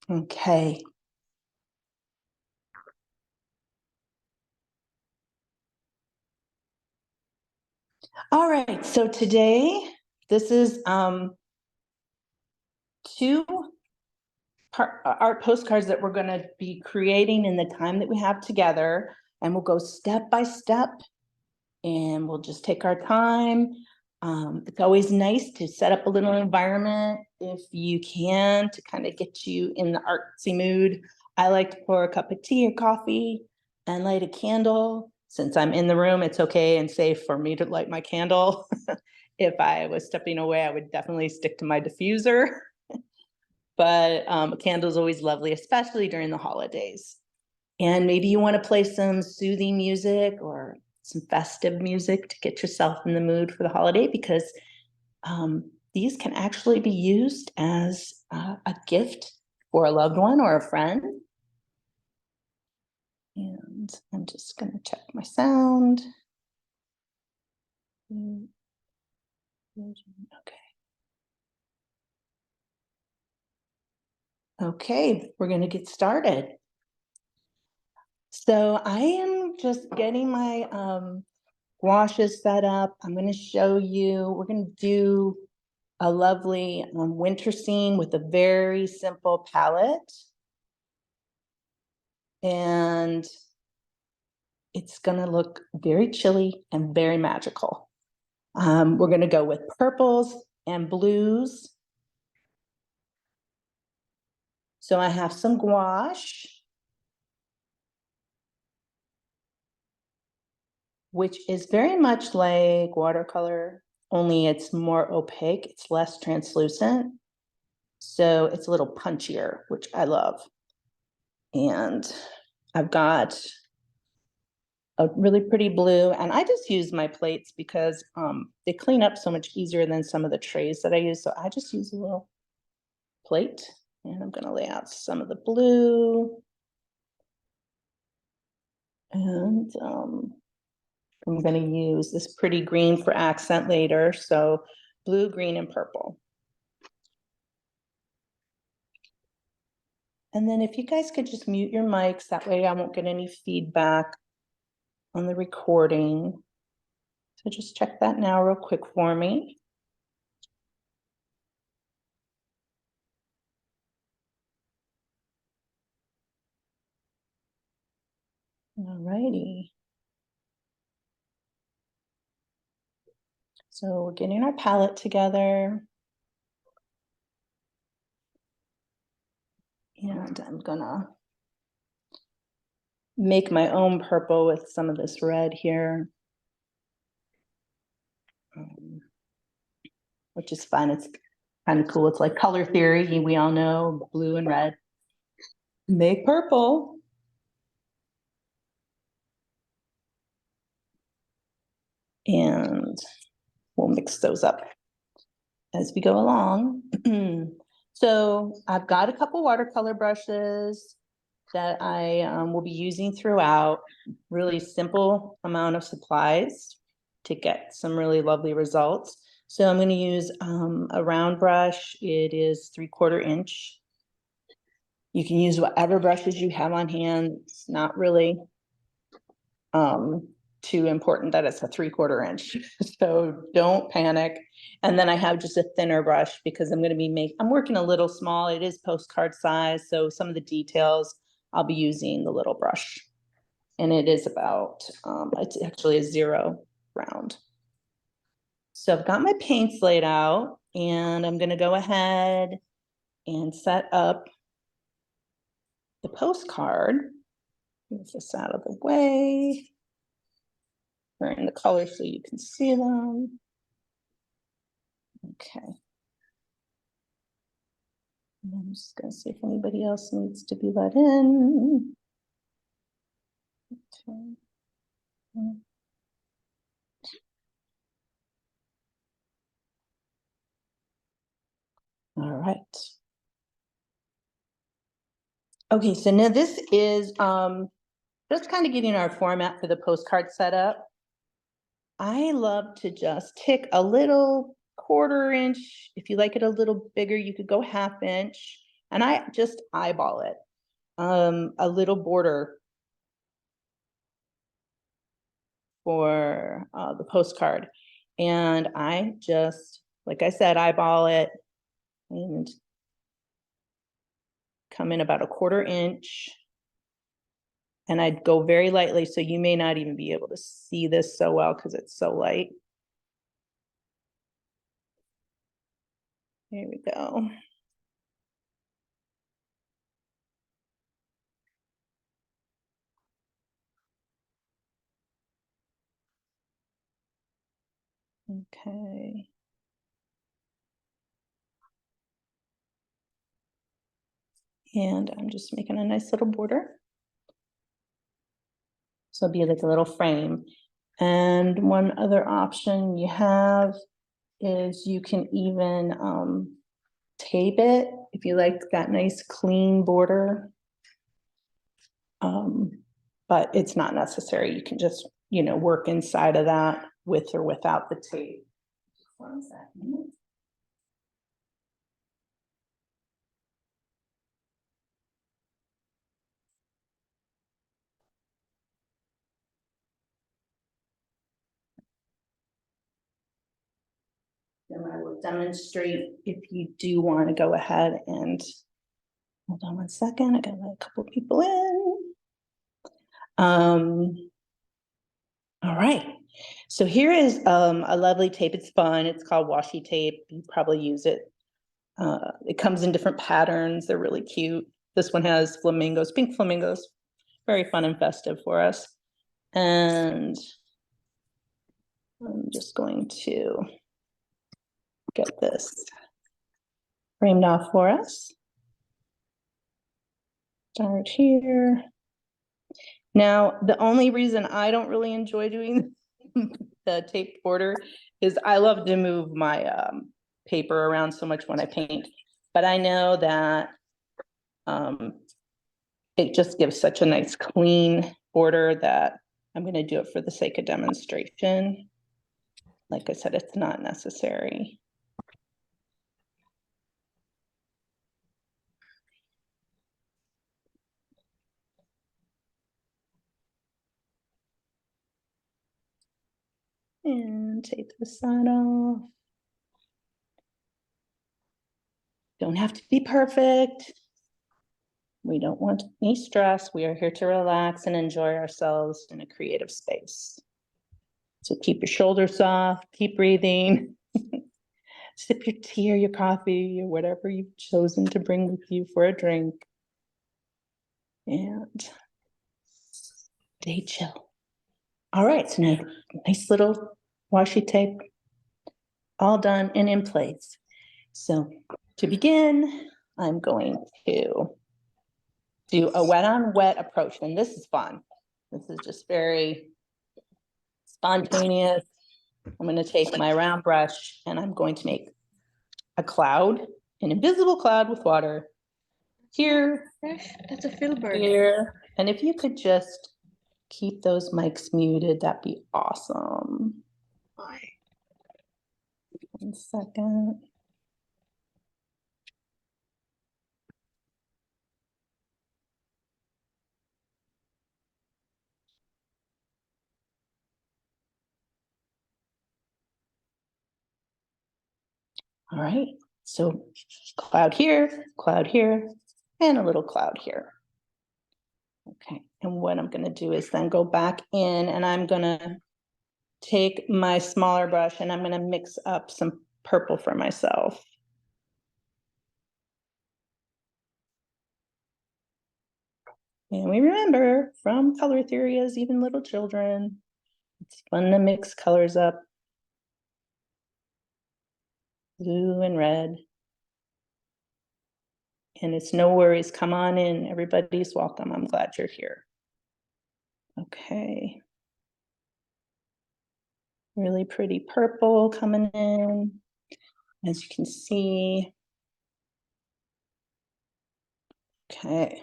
Okay. All right. So today, this is two art postcards that we're going to be creating in the time that we have together, and we'll go step by step, and we'll just take our time. It's always nice to set up a little environment if you can to kind of get you in the artsy mood. I like to pour a cup of tea or coffee and light a candle. Since I'm in the room, it's okay and safe for me to light my candle. If I was stepping away, I would definitely stick to my diffuser. But a candle is always lovely, especially during the holidays. And maybe you want to play some soothing music or some festive music to get yourself in the mood for the holiday, because these can actually be used as a gift for a loved one or a friend. And I'm just going to check my sound. Okay. Okay, we're going to get started. So I am just getting my gouaches set up. I'm going to show you, we're going to do a lovely winter scene with a very simple palette. And it's going to look very chilly and very magical. We're going to go with purples and blues. So I have some gouache, which is very much like watercolor, only it's more opaque. It's less translucent. So it's a little punchier, which I love. And I've got a really pretty blue, and I just use my plates because they clean up so much easier than some of the trays that I use. So I just use a little plate, and I'm going to lay out some of the blue. And I'm going to use this pretty green for accent later. So blue, green, and purple. And then if you guys could just mute your mics, that way I won't get any feedback on the recording. So just check that now real quick for me. All righty. So we're getting our palette together. And I'm gonna make my own purple with some of this red here. Which is fun. It's kind of cool. It's like color theory. We all know blue and red make purple. And we'll mix those up as we go along. So I've got a couple watercolor brushes that I will be using throughout. Really simple amount of supplies to get some really lovely results. So I'm going to use a round brush. It is 3/4 inch. You can use whatever brushes you have on hand. It's not really too important that it's a 3/4 inch. So don't panic. And then I have just a thinner brush because I'm going to be I'm working a little small. It is postcard size. So some of the details I'll be using the little brush. And it is about, it's actually a 0 round. So I've got my paints laid out, and I'm going to go ahead and set up the postcard. Move this out of the way. Turn the colors so you can see them. Okay. And I'm just going to see if anybody else needs to be let in. Okay. All right. Okay, so now this is just kind of getting our format for the postcard set up. I love to just take a little 1/4 inch. If you like it a little bigger, you could go 1/2 inch. and I just eyeball it. A little border for the postcard. And I just, like I said, eyeball it and come in about 1/4 inch. And I'd go very lightly, so you may not even be able to see this so well because it's so light. There we go. Okay. And I'm just making a nice little border. So it'll be like a little frame. And one other option you have is you can even tape it if you like that nice clean border. But it's not necessary. You can just, work inside of that with or without the tape. Just 1 second. Then I will demonstrate if you do want to go ahead and hold on 1 second. I got a couple people in. All right. So here is a lovely tape. It's fun. It's called washi tape. You probably use it. It comes in different patterns. They're really cute. This one has flamingos, pink flamingos. Very fun and festive for us. And I'm just going to get this framed off for us. Start here. Now, the only reason I don't really enjoy doing the tape border is I love to move my paper around so much when I paint, but I know that it just gives such a nice clean border that I'm going to do it for the sake of demonstration. Like I said, it's not necessary. And tape the side off. Don't have to be perfect. We don't want any stress. We are here to relax and enjoy ourselves in a creative space. So keep your shoulders soft, keep breathing. Sip your tea or your coffee or whatever you've chosen to bring with you for a drink. And stay chill. All right, so now nice little washi tape, all done and in place. So to begin, I'm going to do a wet on wet approach. And this is fun. This is just very spontaneous. I'm going to take my round brush and I'm going to make a cloud, an invisible cloud with water here. That's a filbert. Here. And if you could just keep those mics muted, that'd be awesome. 1 second. All right, so cloud here, and a little cloud here. Okay, and what I'm going to do is then go back in and I'm going to take my smaller brush and I'm going to mix up some purple for myself. And we remember from color theory as even little children, it's fun to mix colors up. Blue and red. And it's no worries, come on in, everybody's welcome. I'm glad you're here. Okay. Really pretty purple coming in, as you can see. Okay.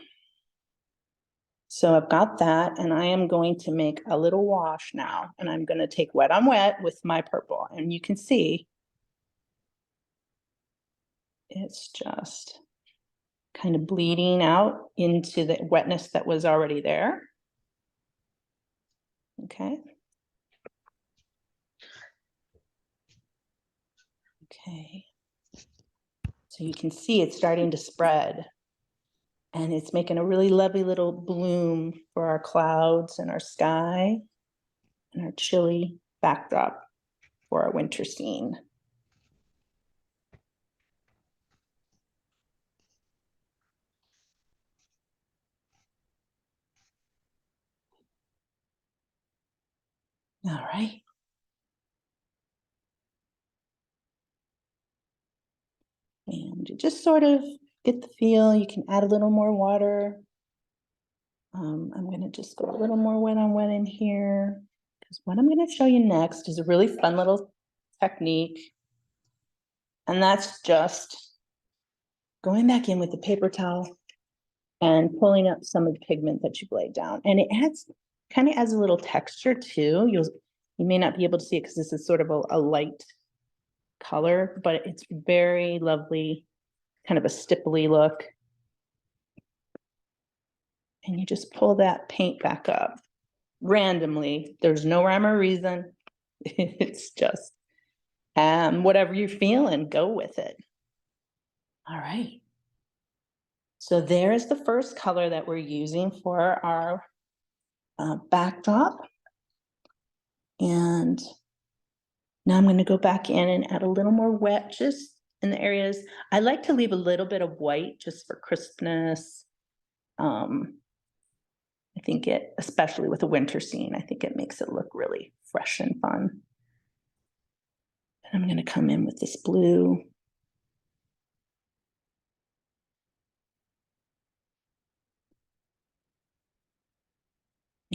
So I've got that, and I am going to make a little wash now, and I'm going to take wet on wet with my purple, and you can see it's just kind of bleeding out into the wetness that was already there. Okay. Okay. So you can see it's starting to spread. And it's making a really lovely little bloom for our clouds and our sky and our chilly backdrop for our winter scene. All right. And you just sort of get the feel. You can add a little more water. I'm going to just go a little more wet on wet in here, because what I'm going to show you next is a really fun little technique. And that's just going back in with the paper towel and pulling up some of the pigment that you've laid down. And it kind of adds a little texture too. You may not be able to see it because this is sort of a light color, but it's very lovely, kind of a stipply look. And you just pull that paint back up randomly. There's no rhyme or reason. It's just whatever you're feeling, go with it. All right. So there's the first color that we're using for our backdrop. And now I'm going to go back in and add a little more wet just in the areas. I like to leave a little bit of white just for crispness. I think especially with a winter scene, I think it makes it look really fresh and fun. And I'm going to come in with this blue.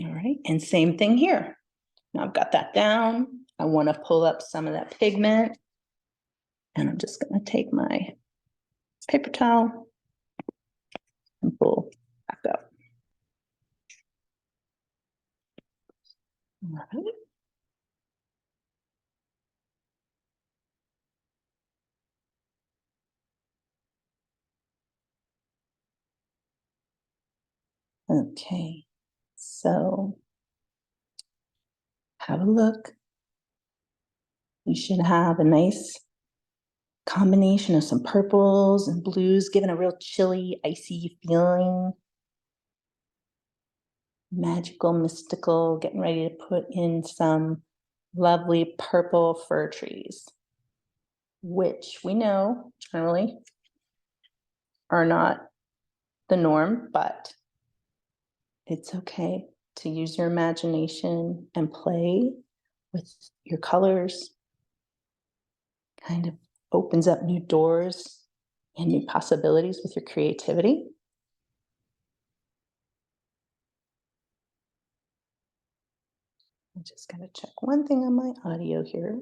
All right, and same thing here. Now I've got that down. I want to pull up some of that pigment. And I'm just going to take my paper towel and pull back up. All right. Okay, so have a look. You should have a nice combination of some purples and blues, giving a real chilly, icy feeling. Magical, mystical, getting ready to put in some lovely purple fir trees, which we know generally are not the norm, but it's okay to use your imagination and play with your colors. Kind of opens up new doors and new possibilities with your creativity. I'm just going to check one thing on my audio here.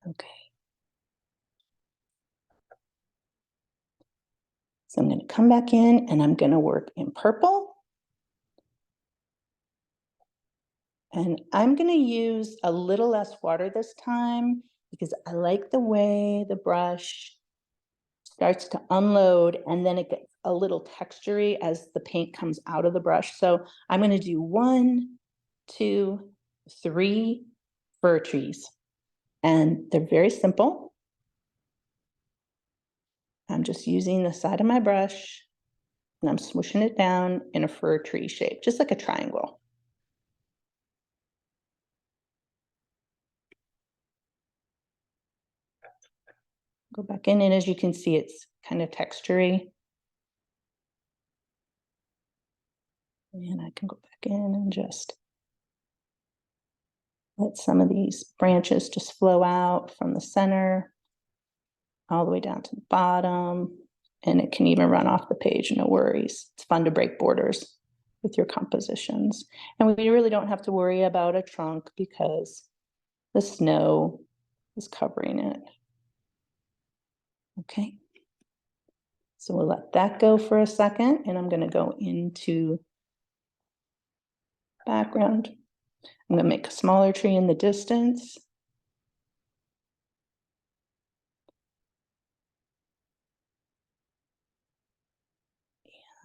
Okay. So I'm going to come back in and I'm going to work in purple. And I'm going to use a little less water this time because I like the way the brush starts to unload and then it gets a little textury as the paint comes out of the brush. So I'm going to do 1, 2, 3 fir trees. And they're very simple. I'm just using the side of my brush and I'm swooshing it down in a fir tree shape, just like a triangle. Go back in, and as you can see, it's kind of textury. And I can go back in and just let some of these branches just flow out from the center all the way down to the bottom. And it can even run off the page, no worries. It's fun to break borders with your compositions. And we really don't have to worry about a trunk because the snow is covering it. Okay. So we'll let that go for a second, and I'm going to go into background I'm gonna make a smaller tree in the distance.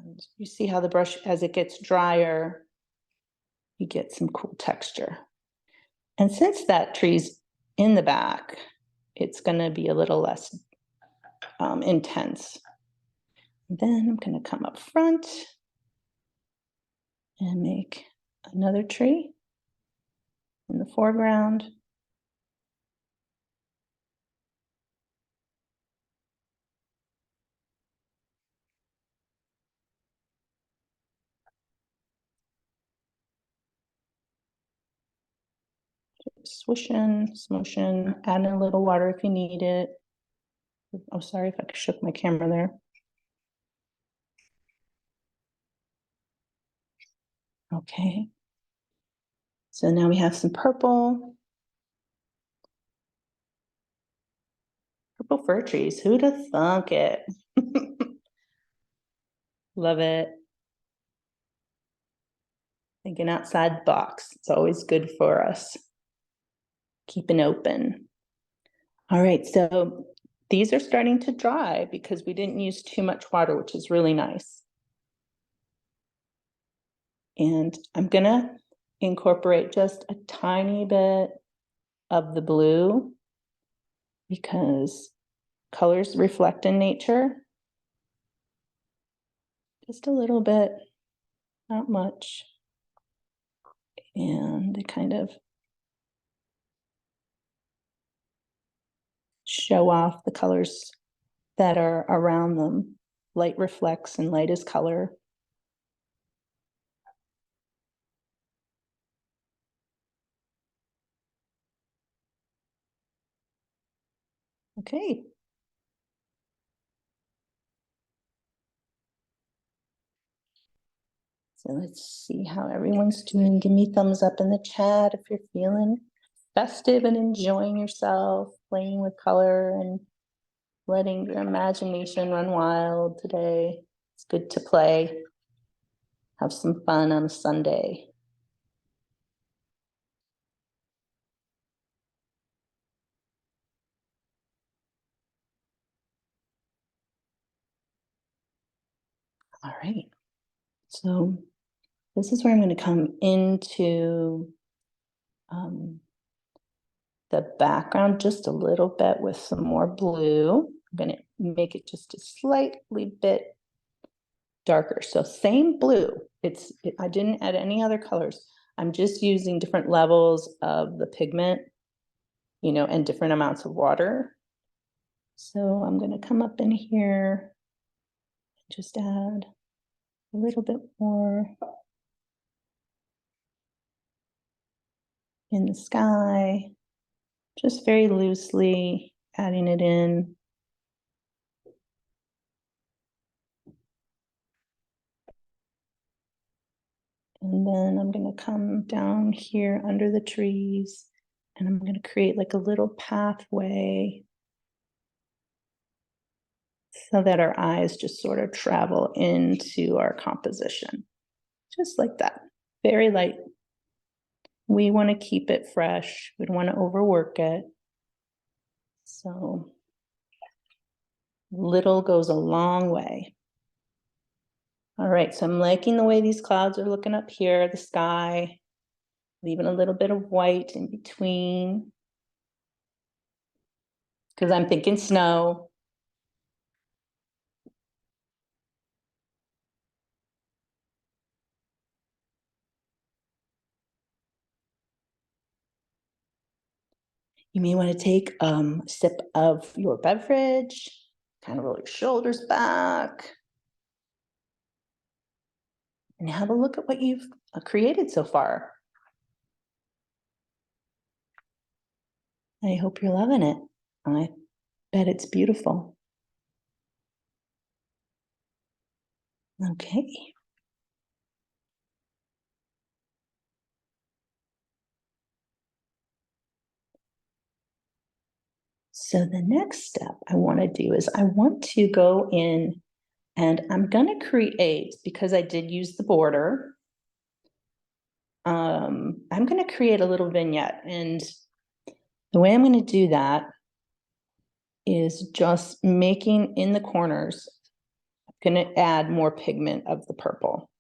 And you see how the brush, as it gets drier, you get some cool texture. And since that tree's in the back, it's gonna be a little less intense. Then I'm gonna come up front and make another tree in the foreground. Swishing, smooshing, add in a little water if you need it. Oh, sorry if I shook my camera there. Okay. So now we have some purple. Purple fir trees, who'd have thunk it? Love it. Thinking outside the box. It's always good for us. Keeping open. All right, so these are starting to dry because we didn't use too much water, which is really nice. And I'm gonna incorporate just a tiny bit of the blue because colors reflect in nature. Just a little bit, not much. And they kind of show off the colors that are around them. Light reflects and light is color. Okay. So let's see how everyone's doing. Give me thumbs up in the chat if you're feeling festive and enjoying yourself, playing with color and letting your imagination run wild today. It's good to play. Have some fun on a Sunday. All right. So this is where I'm going to come into the background just a little bit with some more blue. I'm going to make it just a slightly bit darker. So same blue. I didn't add any other colors. I'm just using different levels of the pigment, you know, and different amounts of water. So I'm going to come up in here and just add a little bit more in the sky, just very loosely adding it in. And then I'm going to come down here under the trees and I'm going to create like a little pathway so that our eyes just sort of travel into our composition. Just like that. Very light. We want to keep it fresh. We don't want to overwork it. So little goes a long way. All right, so I'm liking the way these clouds are looking up here, the sky, leaving a little bit of white in between. Because I'm thinking snow. You may want to take a sip of your beverage, kind of roll your shoulders back, and have a look at what you've created so far. I hope you're loving it. I bet it's beautiful. Okay. So the next step I want to do is I want to go in and I'm going to create, because I did use the border, I'm going to create a little vignette, and the way I'm going to do that is just making in the corners. I'm going to add more pigment of the purple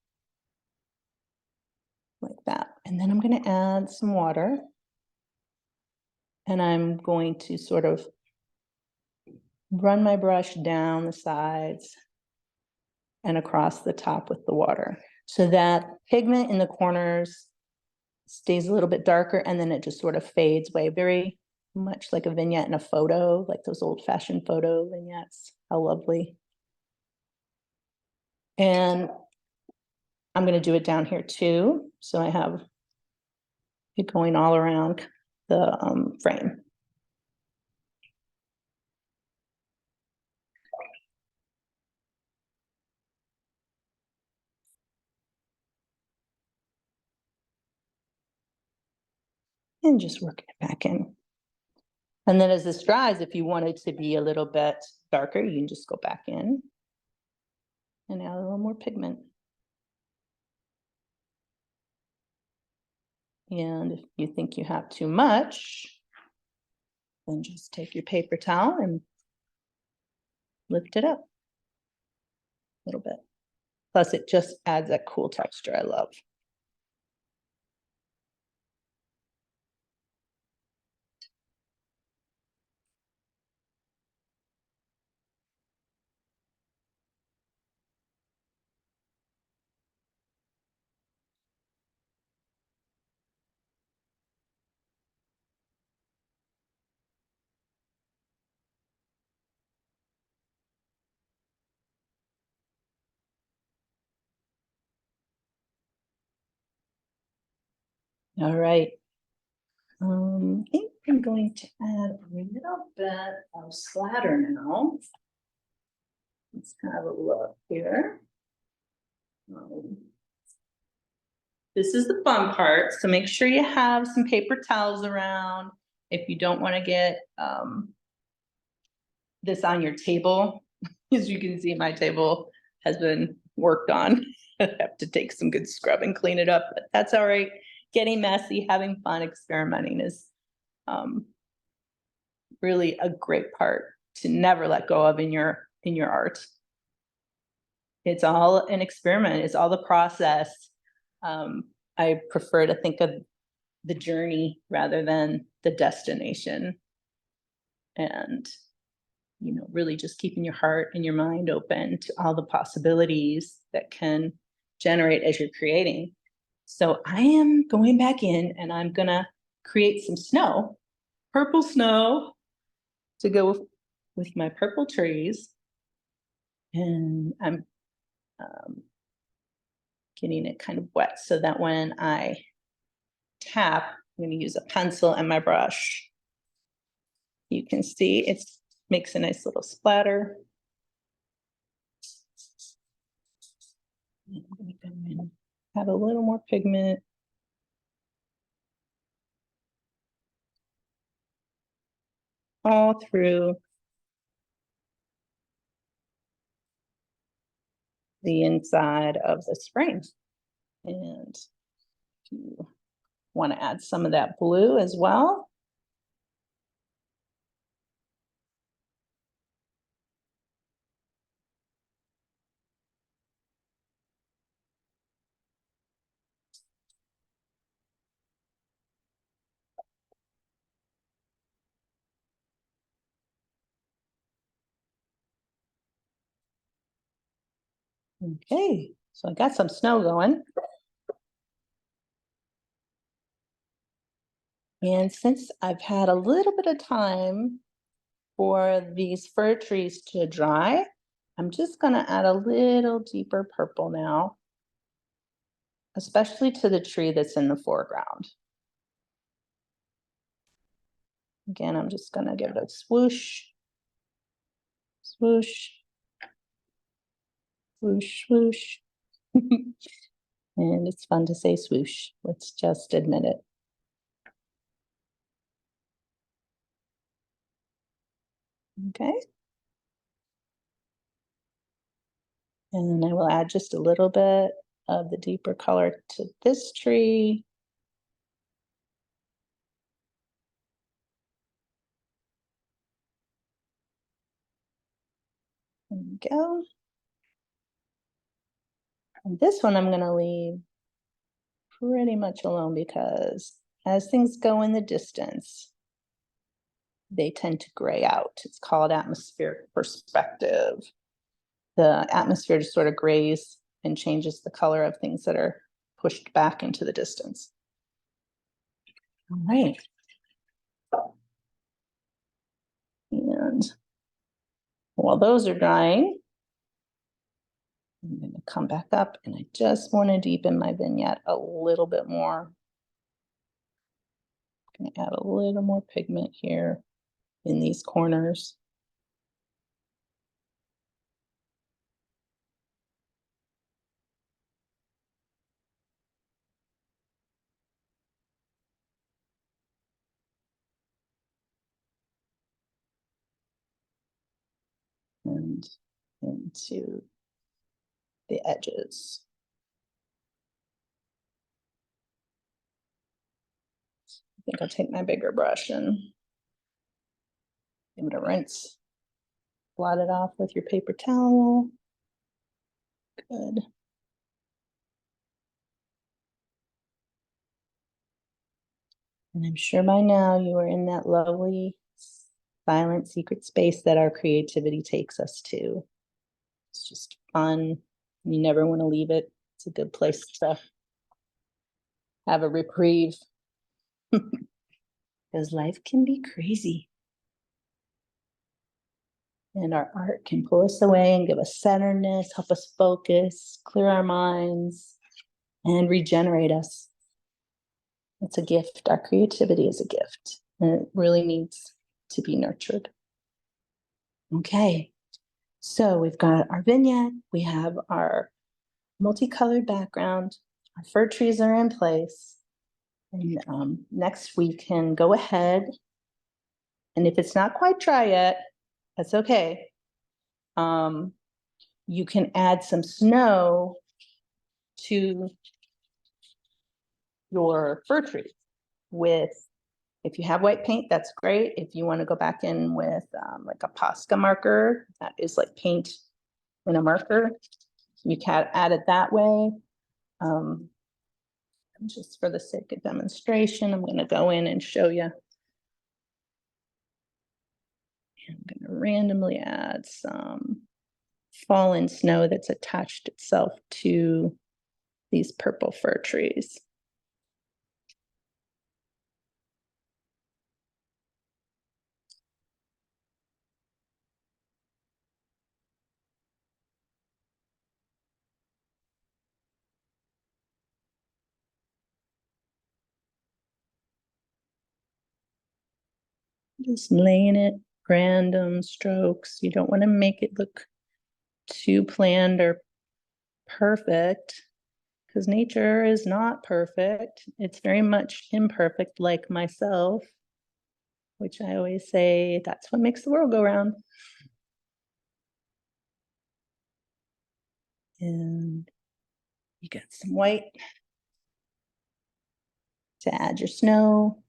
like that. And then I'm going to add some water, and I'm going to sort of run my brush down the sides and across the top with the water, so that pigment in the corners stays a little bit darker, and then it just sort of fades away, very much like a vignette in a photo, like those old-fashioned photo vignettes. How lovely. And I'm going to do it down here too, so I have it going all around the frame. And just working it back in. And then as this dries, if you want it to be a little bit darker, you can just go back in and add a little more pigment. And if you think you have too much, then just take your paper towel and lift it up a little bit. Plus, it just adds that cool texture I love. All right. I think I'm going to add a little bit of splatter now. Let's have a look here. This is the fun part, so make sure you have some paper towels around if you don't want to get this on your table. As you can see, my table has been worked on. I have to take some good scrub and clean it up, but that's all right. Getting messy, having fun, experimenting is really a great part to never let go of in your art. It's all an experiment. It's all the process. I prefer to think of the journey rather than the destination. And, you know, really just keeping your heart and your mind open to all the possibilities that can generate as you're creating. So I am going back in and I'm gonna create some snow, purple snow, to go with my purple trees. And I'm getting it kind of wet so that when I tap, I'm going to use a pencil and my brush. You can see it makes a nice little splatter. I'm going to go in, add a little more pigment. All through the inside of the spring. And if you want to add some of that blue as well. Okay, so I got some snow going. And since I've had a little bit of time for these fir trees to dry, I'm just going to add a little deeper purple now, especially to the tree that's in the foreground. Again, I'm just going to give it a swoosh, swoosh, swoosh, swoosh. And it's fun to say swoosh. Let's just admit it. Okay. And I will add just a little bit of the deeper color to this tree. we go. And this one I'm gonna leave pretty much alone because as things go in the distance, they tend to gray out. It's called atmospheric perspective. The atmosphere just sort of grays and changes the color of things that are pushed back into the distance. All right. And while those are drying, I'm going to come back up and I just want to deepen my vignette a little bit more. I'm going to add a little more pigment here in these corners. And into the edges. I think I'll take my bigger brush and give it a rinse. Blot it off with your paper towel. Good. And I'm sure by now you are in that lovely, silent, secret space that our creativity takes us to. It's just fun. You never want to leave it. It's a good place to have a reprieve because life can be crazy. And our art can pull us away and give us centeredness, help us focus, clear our minds, and regenerate us. It's a gift. Our creativity is a gift, and it really needs to be nurtured. Okay, so we've got our vignette, we have our multicolored background, our fir trees are in place, and next we can go ahead, and if it's not quite dry yet, that's okay. You can add some snow to your fir tree with, if you have white paint, that's great. If you want to go back in with like a Posca marker, that is like paint in a marker, you can add it that way. Just for the sake of demonstration, I'm going to go in and show you. I'm going to randomly add some fallen snow that's attached itself to these purple fir trees. Just laying it random strokes. You don't want to make it look too planned or perfect because nature is not perfect. It's very much imperfect, like myself, which I always say that's what makes the world go round. And you got some white to add your snow.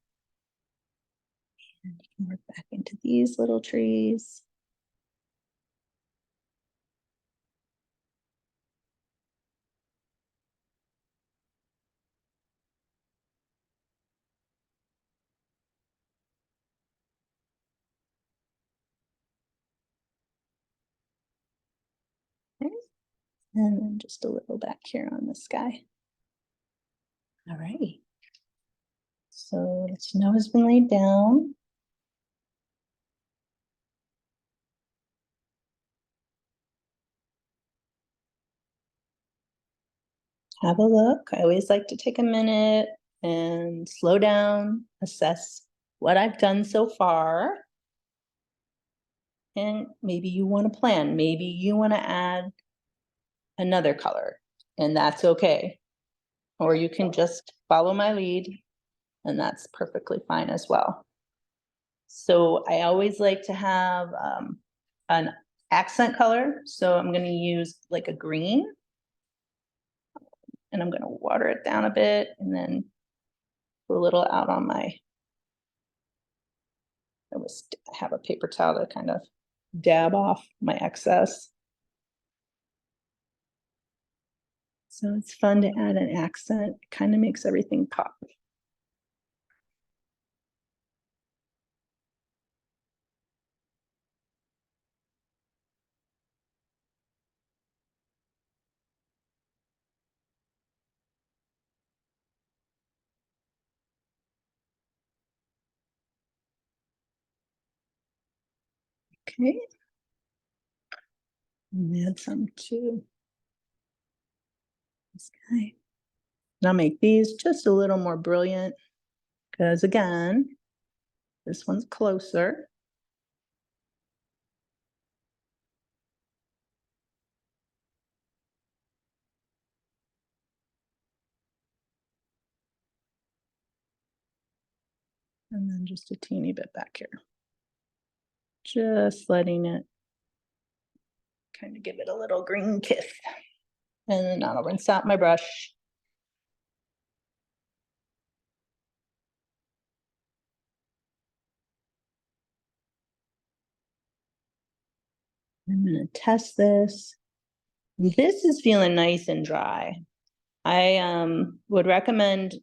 And you can work back into these little trees. Okay. And then just a little back here on the sky. All right. So the snow has been laid down. Have a look. I always like to take a minute and slow down, assess what I've done so far. And maybe you want to plan. Maybe you want to add another color, and that's okay. Or you can just follow my lead, and that's perfectly fine as well. So I always like to have an accent color. So I'm going to use like a green. And I'm going to water it down a bit and then put a little out on my, I have a paper towel to kind of dab off my excess. So it's fun to add an accent, kind of makes everything pop. Okay. And add some to this guy. And I'll make these just a little more brilliant because again, this one's closer. And then just a teeny bit back here. Just letting it kind of give it a little green kiss. And then I'll rinse out my brush. I'm gonna test this. This is feeling nice and dry. I would recommend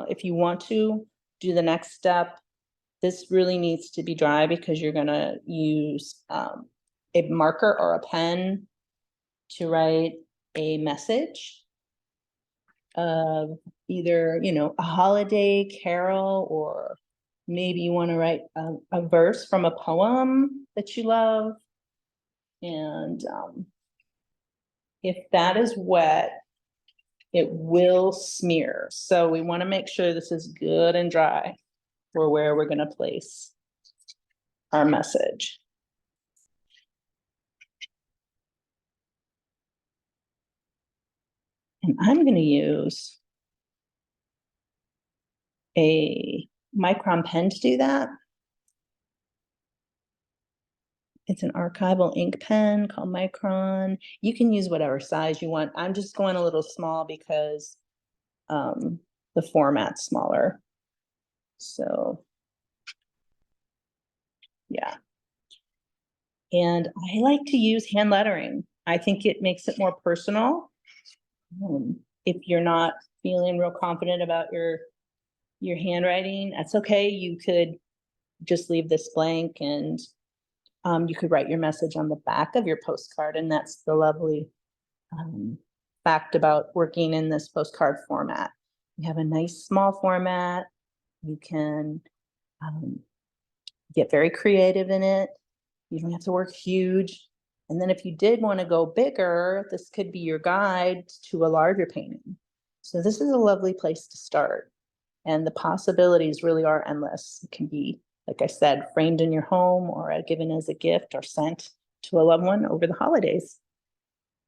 if you want to do the next step, this really needs to be dry because you're gonna use a marker or a pen to write a message of either, you know, a holiday carol, or maybe you want to write a verse from a poem that you love. And if that is wet, it will smear. So we want to make sure this is good and dry for where we're going to place our message. And I'm going to use a micron pen to do that. It's an archival ink pen called Micron. You can use whatever size you want. I'm just going a little small because the format's smaller. So yeah. And I like to use hand lettering. I think it makes it more personal. If you're not feeling real confident about your handwriting, that's okay. You could just leave this blank, and you could write your message on the back of your postcard. And that's the lovely fact about working in this postcard format. You have a nice small format. You can get very creative in it. You don't have to work huge. And then if you did want to go bigger, this could be your guide to a larger painting. So this is a lovely place to start. And the possibilities really are endless. It can be, like I said, framed in your home, or given as a gift, or sent to a loved one over the holidays.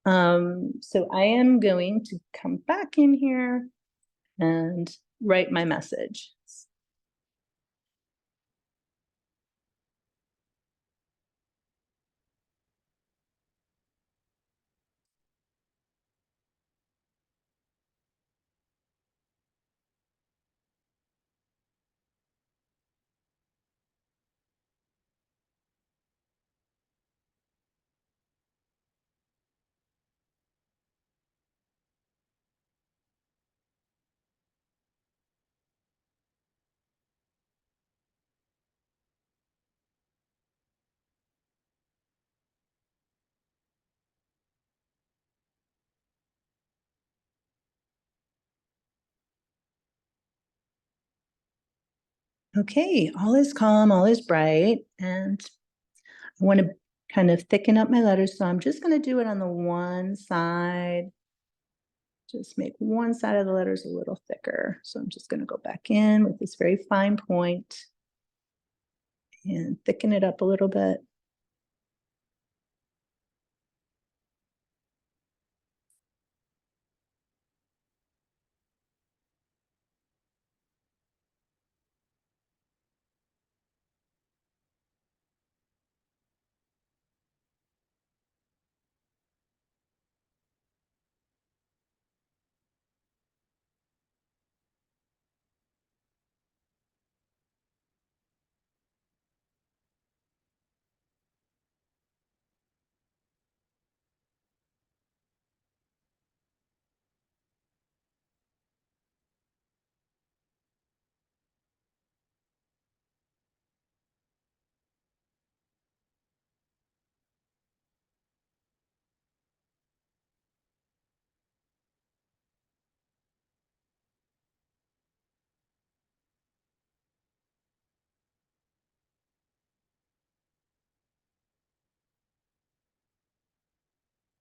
So I am going to come back in here and write my message. Okay, all is calm, all is bright, and I want to kind of thicken up my letters. So I'm just going to do it on the one side. Just make one side of the letters a little thicker. So I'm just going to go back in with this very fine point and thicken it up a little bit.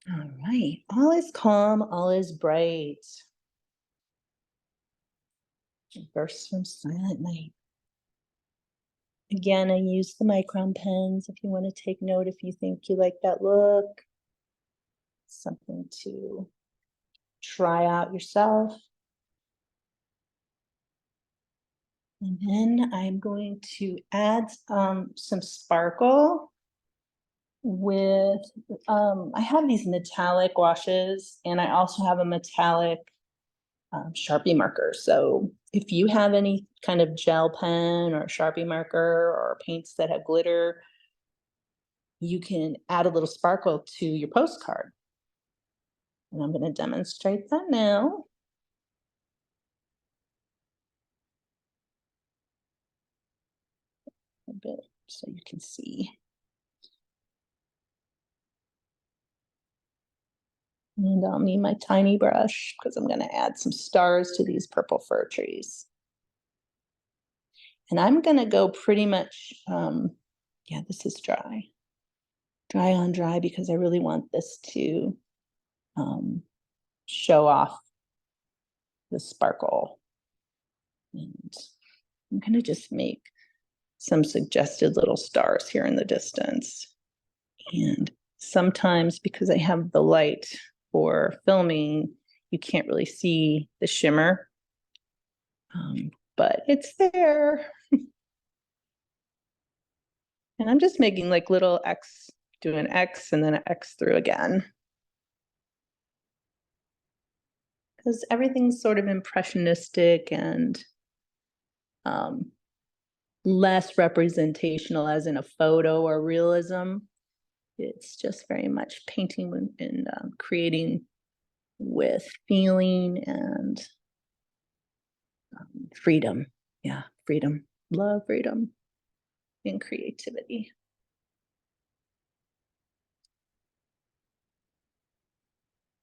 All right, all is calm, all is bright. Bursts from silent night. Again, I use the micron pens if you want to take note, if you think you like that look. Something to try out yourself. And then I'm going to add some sparkle with, I have these metallic washes, and I also have a metallic Sharpie marker. So if you have any kind of gel pen or Sharpie marker or paints that have glitter, you can add a little sparkle to your postcard. And I'm going to demonstrate that now. A bit so you can see. And I'll need my tiny brush because I'm going to add some stars to these purple fir trees. And I'm going to go pretty much, yeah, this is dry. Dry on dry because I really want this to show off the sparkle. And I'm going to just make some suggested little stars here in the distance. And sometimes because I have the light for filming, you can't really see the shimmer, but it's there. And I'm just making like little X, do an X and then an X through again. Because everything's sort of impressionistic and less representational as in a photo or realism. It's just very much painting and creating with feeling and freedom. Yeah, freedom. Love freedom and creativity.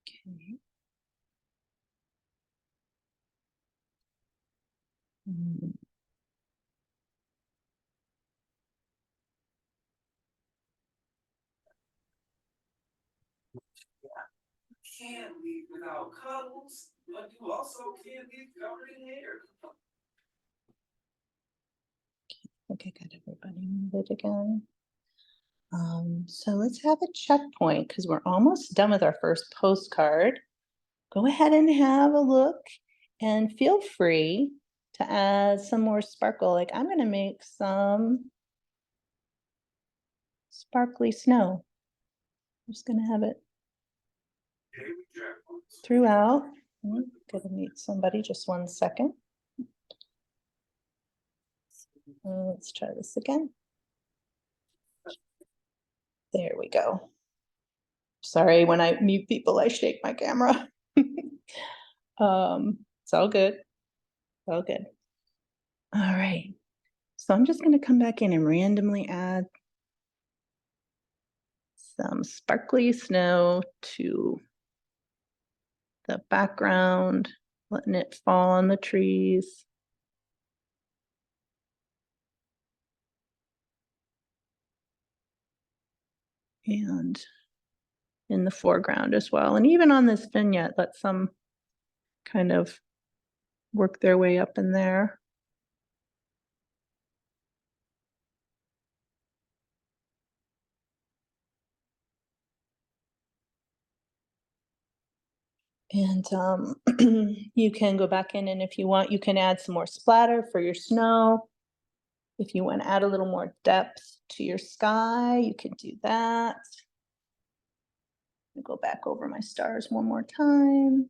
Okay. Can't leave without cuddles, but you also can't leave covered in hair. Okay, got everybody muted again. So let's have a checkpoint because we're almost done with our first postcard. Go ahead and have a look and feel free to add some more sparkle. Like I'm going to make some sparkly snow. I'm just going to have it throughout. I'm gonna meet somebody, just 1 second. Let's try this again. There we go. Sorry, when I mute people, I shake my camera. It's all good. It's all good. All right. So I'm just gonna come back in and randomly add some sparkly snow to the background, letting it fall on the trees. And in the foreground as well. And even on this vignette, let some kind of work their way up in there. And you can go back in, and if you want, you can add some more splatter for your snow. If you want to add a little more depth to your sky, you can do that. I'll go back over my stars one more time.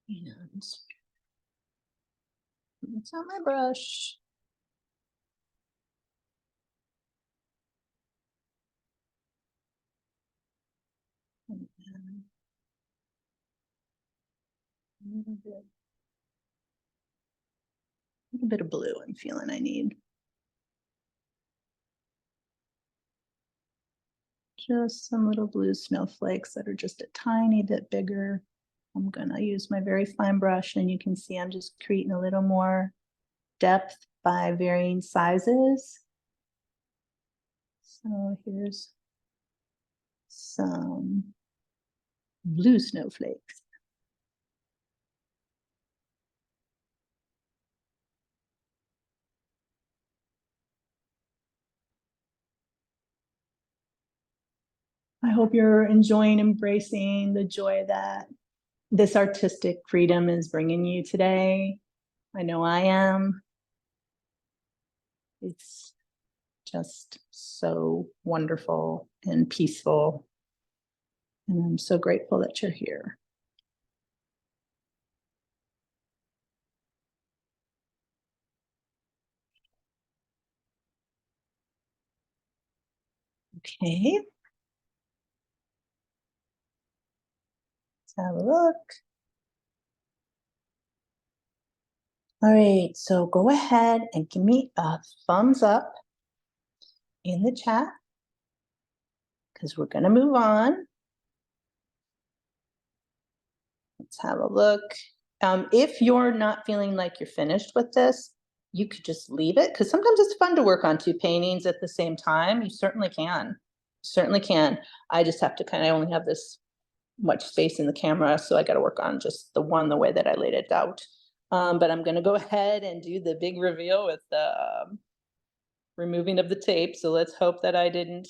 And it's on my brush. And then a little bit of blue I'm feeling I need. just some little blue snowflakes that are just a tiny bit bigger. I'm gonna use my very fine brush, and you can see I'm just creating a little more depth by varying sizes. So here's some blue snowflakes. I hope you're enjoying, embracing the joy that this artistic freedom is bringing you today. I know I am. It's just so wonderful and peaceful. And I'm so grateful that you're here. Okay. Let's have a look. All right, so go ahead and give me a thumbs up in the chat because we're going to move on. Let's have a look. If you're not feeling like you're finished with this, you could just leave it, because sometimes it's fun to work on two paintings at the same time. You certainly can. Certainly can. I just have to I only have this much space in the camera, so I got to work on just the one the way that I laid it out. But I'm going to go ahead and do the big reveal with the removing of the tape. So let's hope that I didn't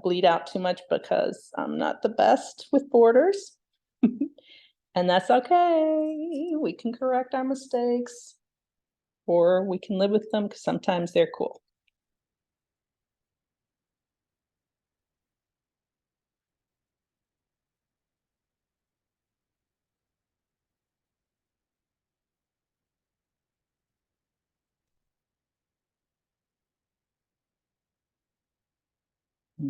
bleed out too much, because I'm not the best with borders. And that's okay. We can correct our mistakes, or we can live with them, because sometimes they're cool.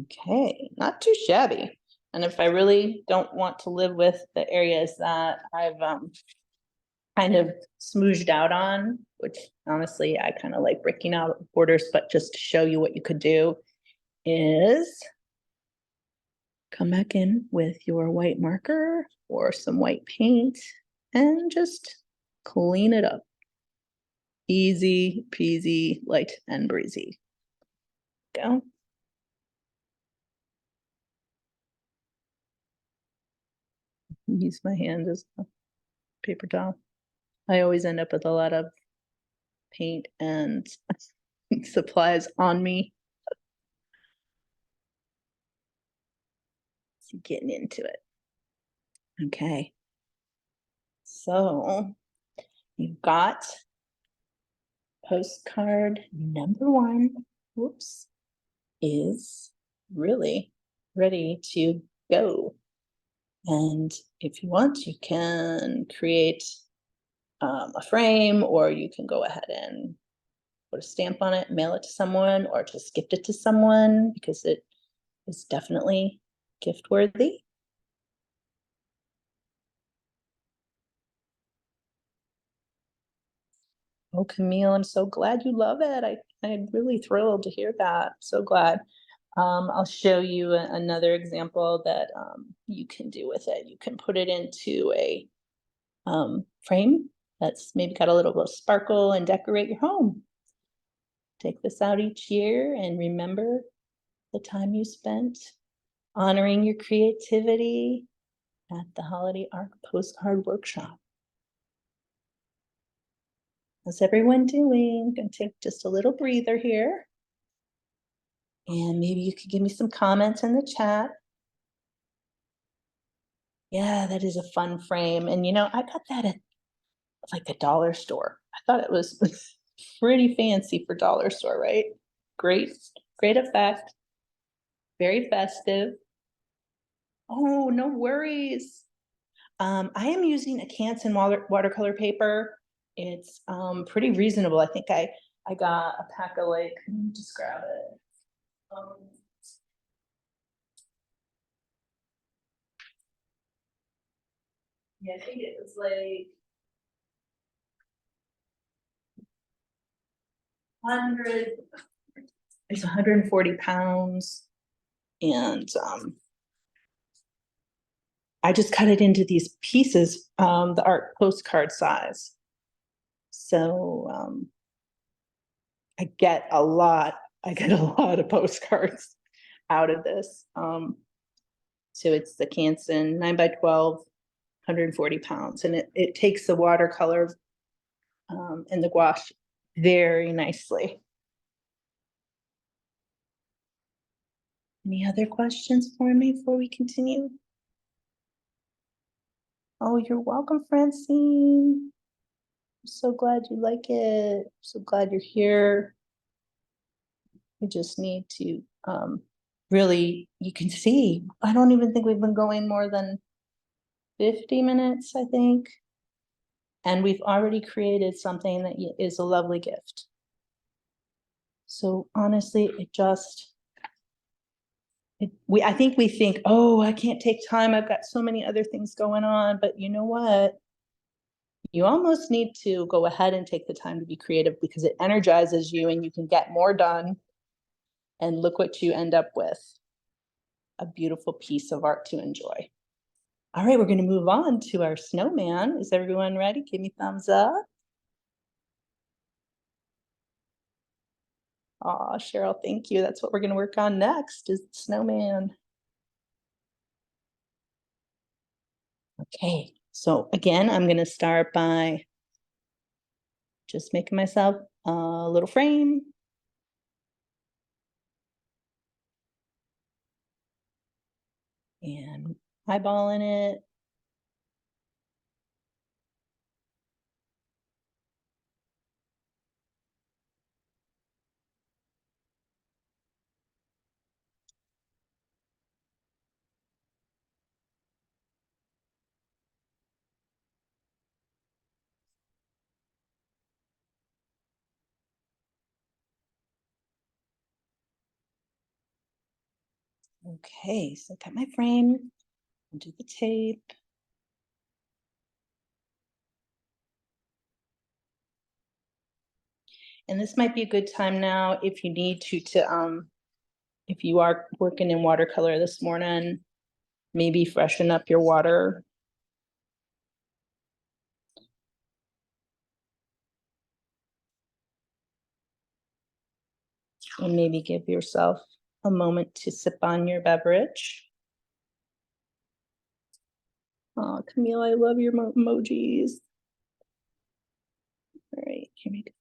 Okay, not too shabby. And if I really don't want to live with the areas that I've kind of smoothed out on, which honestly, I kind of like breaking out borders, but just to show you what you could do is come back in with your white marker or some white paint and just clean it up. Easy peasy, light and breezy. Go. Use my hand as a paper towel. I always end up with a lot of paint and supplies on me. So getting into it. Okay. So you've got postcard number 1. Whoops. Is really ready to go. And if you want, you can create a frame, or you can go ahead and put a stamp on it, mail it to someone, or just gift it to someone, because it is definitely gift worthy. Oh, Camille, I'm so glad you love it. I'm really thrilled to hear that. So glad. I'll show you another example that you can do with it. You can put it into a frame that's maybe got a little bit of sparkle and decorate your home. Take this out each year and remember the time you spent honoring your creativity at the Holiday Art Postcard Workshop. How's everyone doing? I'm gonna take just a little breather here. And maybe you could give me some comments in the chat. Yeah, that is a fun frame. And I got that at like the dollar store. I thought it was pretty fancy for dollar store, right? Great, great effect. Very festive. Oh, no worries. I am using a Canson watercolor paper. It's pretty reasonable. I think I got a pack of let me just grab it. Yeah, I think it was like 100. It's 140 pounds. And I just cut it into these pieces, the art postcard size. So I get a lot of postcards out of this. So it's the Canson 9x12, 140 pounds, and it takes the watercolor and the gouache very nicely. Any other questions for me before we continue? Oh, you're welcome, Francine. I'm so glad you like it. So glad you're here. We just need to really, you can see, I don't even think we've been going more than 50 minutes, I think. And we've already created something that is a lovely gift. So honestly, I think we think, oh, I can't take time. I've got so many other things going on. But you know what? You almost need to go ahead and take the time to be creative, because it energizes you and you can get more done. And look what you end up with. A beautiful piece of art to enjoy. All right, we're going to move on to our snowman. Is everyone ready? Give me thumbs up. Oh, Cheryl, thank you. That's what we're going to work on next, is the snowman. Okay, so again, I'm going to start by just making myself a little frame. And eyeballing it. Okay, so got my frame. I'll do the tape. And this might be a good time now, if you need to if you are working in watercolor this morning, maybe freshen up your water. And maybe give yourself a moment to sip on your beverage. Oh, Camille, I love your emojis. All right, here we go.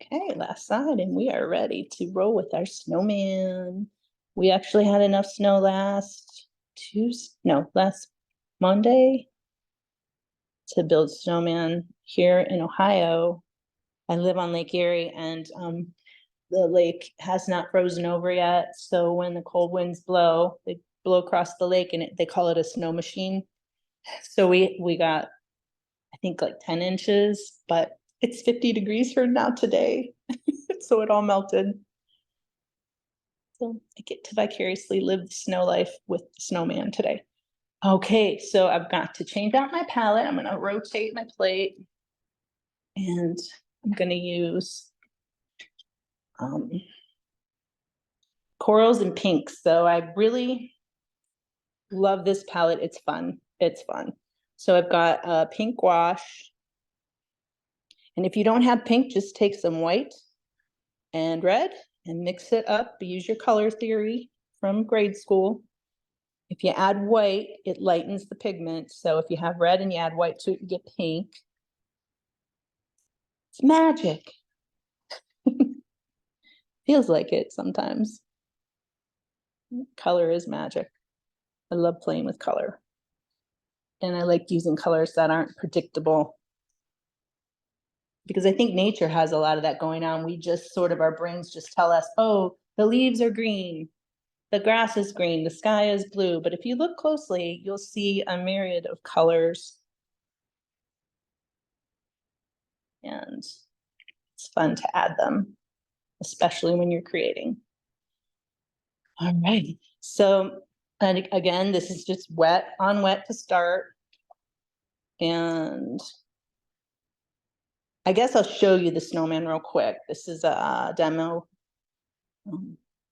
Okay, last side, and we are ready to roll with our snowman. We actually had enough snow last Monday to build snowman here in Ohio. I live on Lake Erie, and the lake has not frozen over yet. So when the cold winds blow, they blow across the lake, and they call it a snow machine. So we got, I think, like 10 inches, but it's 50 degrees for now today. So it all melted. So I get to vicariously live the snow life with the snowman today. Okay, so I've got to change out my palette. I'm going to rotate my plate, and I'm going to use corals and pinks. So I really love this palette. It's fun. It's fun. So I've got a pink gouache. And if you don't have pink, just take some white and red and mix it up. Use your color theory from grade school. If you add white, it lightens the pigment. So if you have red and you add white to it, you get pink. It's magic. Feels like it sometimes. Color is magic. I love playing with color. And I like using colors that aren't predictable, because I think nature has a lot of that going on. We just sort of, our brains just tell us, oh, the leaves are green, the grass is green, the sky is blue. But if you look closely, you'll see a myriad of colors. And It's fun to add them, especially when you're creating. All right, so, and again, this is just wet on wet to start. And I guess I'll show you the snowman real quick. This is a demo.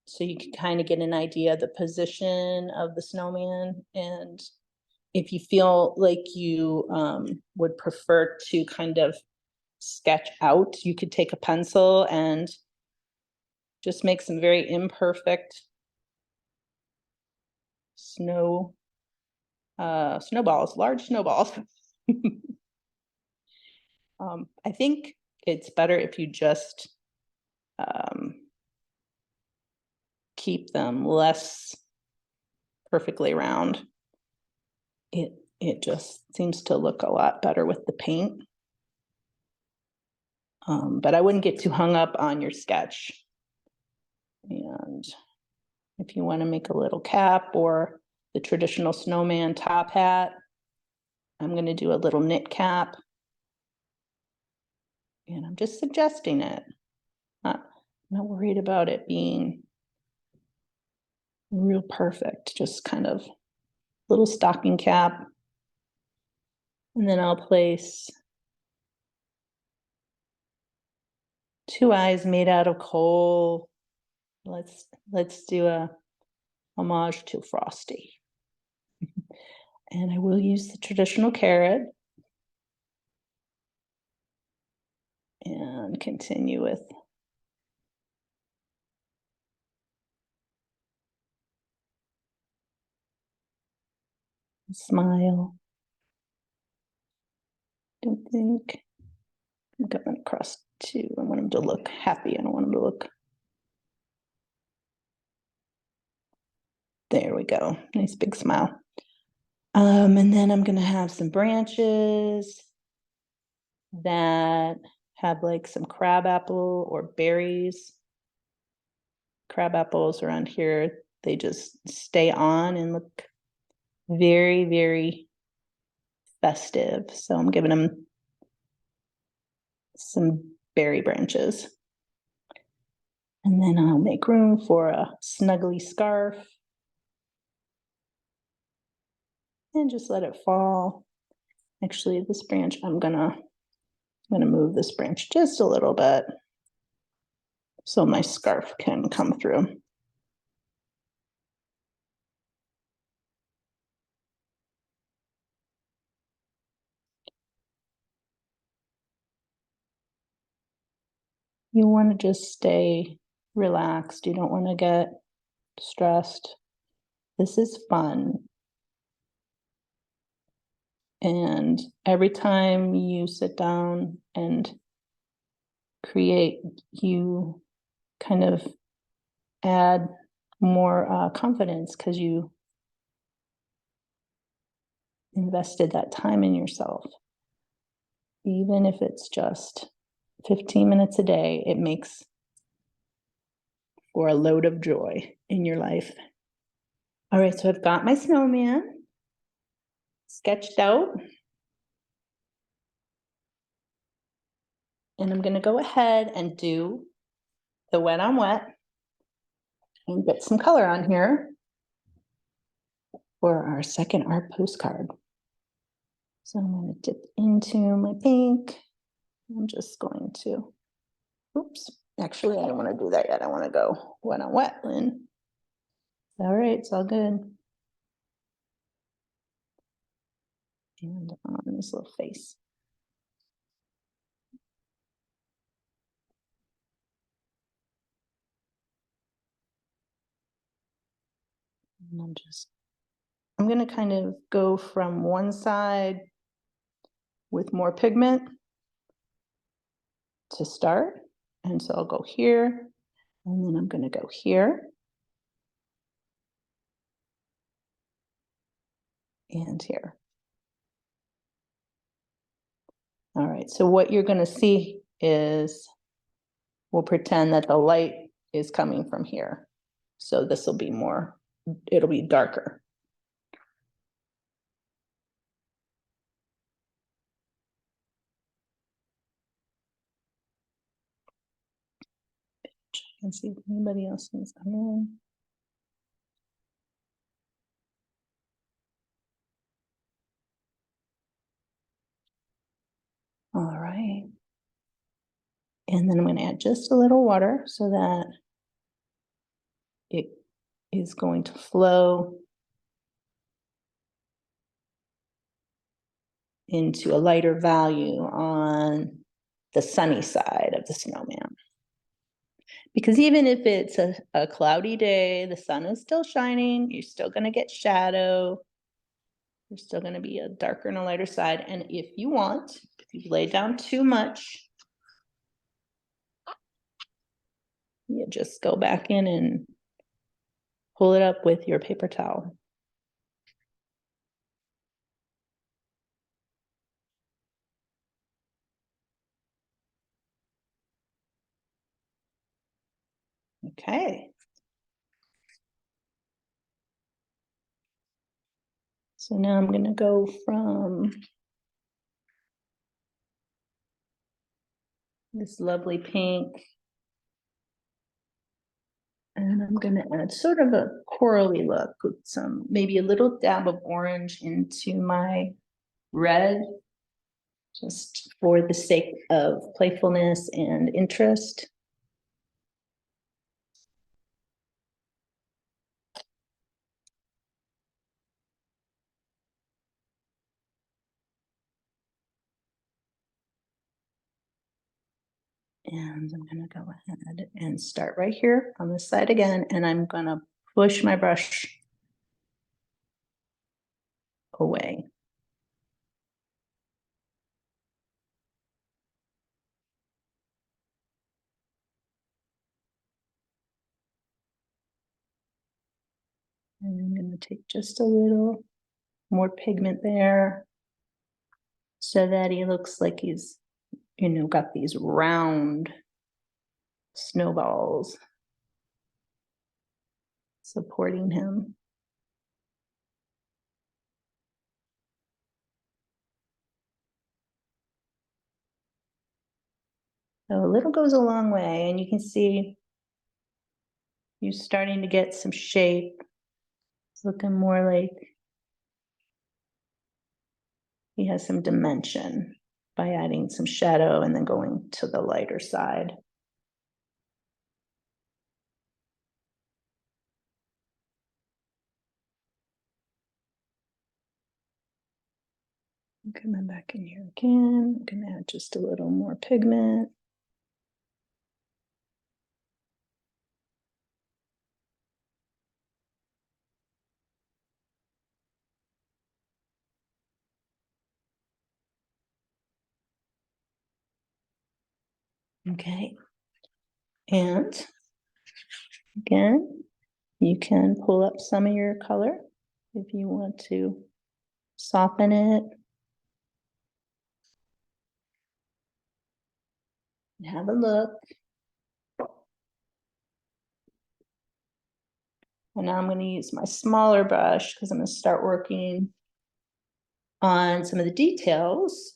So you can kind of get an idea of the position of the snowman. And if you feel like you would prefer to kind of sketch out, you could take a pencil and just make some very imperfect snowballs, large snowballs. I think it's better if you just keep them less perfectly round. It just seems to look a lot better with the paint. But I wouldn't get too hung up on your sketch. And if you want to make a little cap or the traditional snowman top hat, I'm going to do a little knit cap. And I'm just suggesting it. I'm not worried about it being real perfect, just kind of little stocking cap. And then I'll place 2 eyes made out of coal. Let's do a homage to Frosty. And I will use the traditional carrot. And continue with smile. Don't think I'm going across too. I want him to look happy. I don't want him to look. There we go. Nice big smile. And then I'm going to have some branches that have like some crabapple or berries. Crab apples around here, they just stay on and look very, very festive. So I'm giving them some berry branches. And then I'll make room for a snuggly scarf. And just let it fall. Actually, this branch, I'm gonna move this branch just a little bit so my scarf can come through. You want to just stay relaxed. You don't want to get stressed. This is fun. And every time you sit down and create, you kind of add more confidence because you invested that time in yourself. Even if it's just 15 minutes a day, it makes for a load of joy in your life. All right, so I've got my snowman sketched out. And I'm going to go ahead and do the wet on wet and get some color on here for our second art postcard. So I'm going to dip into my pink. I'm just going to, oops, actually, I don't want to do that yet. I want to go wet on wet, Lynn. All right, it's all good. And on this little face. And I'm going to kind of go from one side with more pigment to start. And so I'll go here, and then I'm going to go here. And here. All right, so what you're going to see is, we'll pretend that the light is coming from here. So this will be more, it'll be darker. and see if anybody else wants to come in. All right. And then I'm going to add just a little water so that it is going to flow into a lighter value on the sunny side of the snowman. Because even if it's a cloudy day, the sun is still shining, you're still going to get shadow. There's still going to be a darker and a lighter side. And if you want, if you lay down too much, you just go back in and pull it up with your paper towel. Okay. So now I'm going to go from this lovely pink, and I'm going to add sort of a corally look with some, maybe a little dab of orange into my red, just for the sake of playfulness and interest. And I'm going to go ahead and start right here on this side again, and I'm going to push my brush away. And I'm going to take just a little more pigment there so that he looks like he's, you know, got these round snowballs supporting him. So a little goes a long way, and you can see you're starting to get some shape. It's looking more like he has some dimension by adding some shadow and then going to the lighter side. Coming back in here again, I'm gonna add just a little more pigment. Okay. And again, you can pull up some of your color if you want to soften it. Have a look. And now I'm going to use my smaller brush because I'm going to start working on some of the details.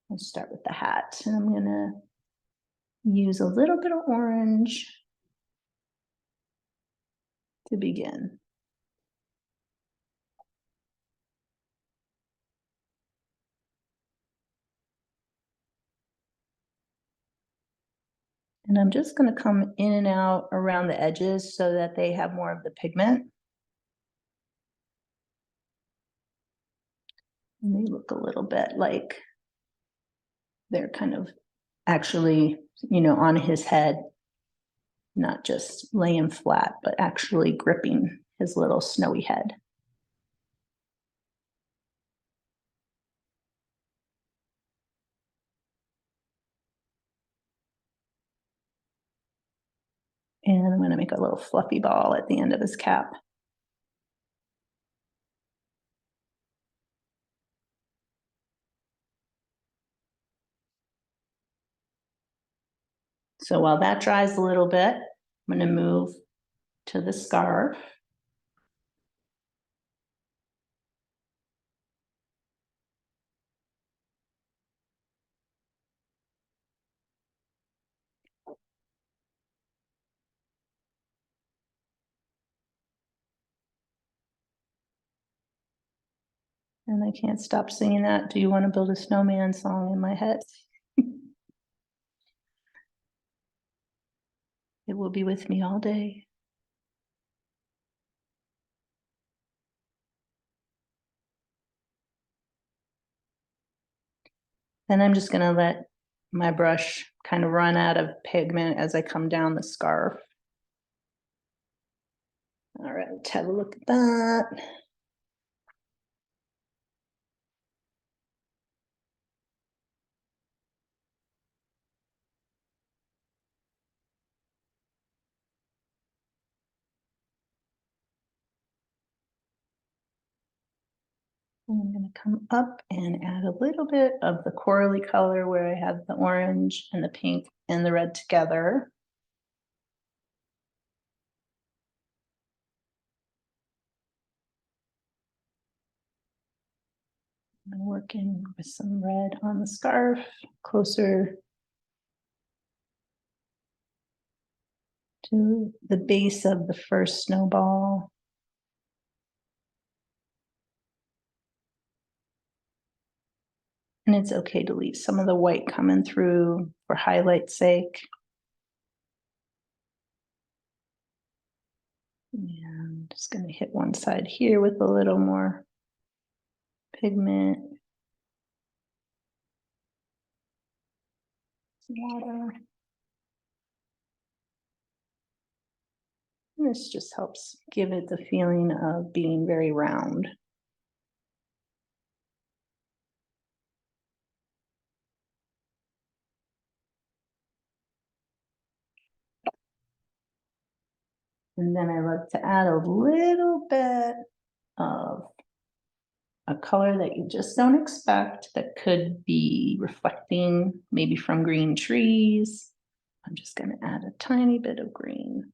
I'll start with the hat, and I'm going to use a little bit of orange to begin. And I'm just going to come in and out around the edges so that they have more of the pigment. And they look a little bit like they're kind of actually, you know, on his head, not just laying flat, but actually gripping his little snowy head. And I'm going to make a little fluffy ball at the end of his cap. So while that dries a little bit, I'm going to move to the scarf. And I can't stop singing that "Do you want to build a snowman" song in my head. It will be with me all day. Then I'm just gonna let my brush kind of run out of pigment as I come down the scarf. All right, let's have a look at that. I'm gonna come up and add a little bit of the corally color where I have the orange and the pink and the red together. I'm working with some red on the scarf, closer to the base of the first snowball. And it's okay to leave some of the white coming through for highlight's sake. And just going to hit one side here with a little more pigment. Water. And this just helps give it the feeling of being very round. And then I like to add a little bit of a color that you just don't expect that could be reflecting maybe from green trees. I'm just going to add a tiny bit of green.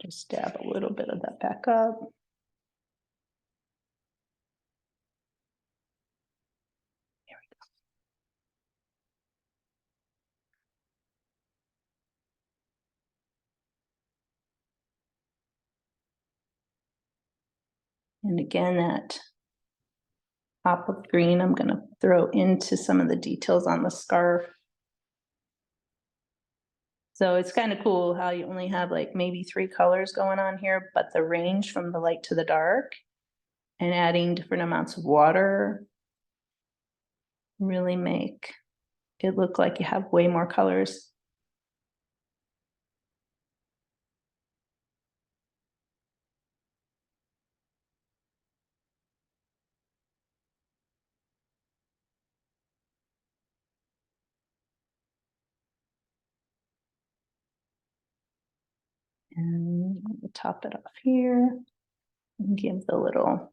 Just dab a little bit of that back up. There we go. And again, that pop of green, I'm going to throw into some of the details on the scarf. So it's kind of cool how you only have like maybe 3 colors going on here, but the range from the light to the dark and adding different amounts of water really make it look like you have way more colors. And we'll top it off here and give the little,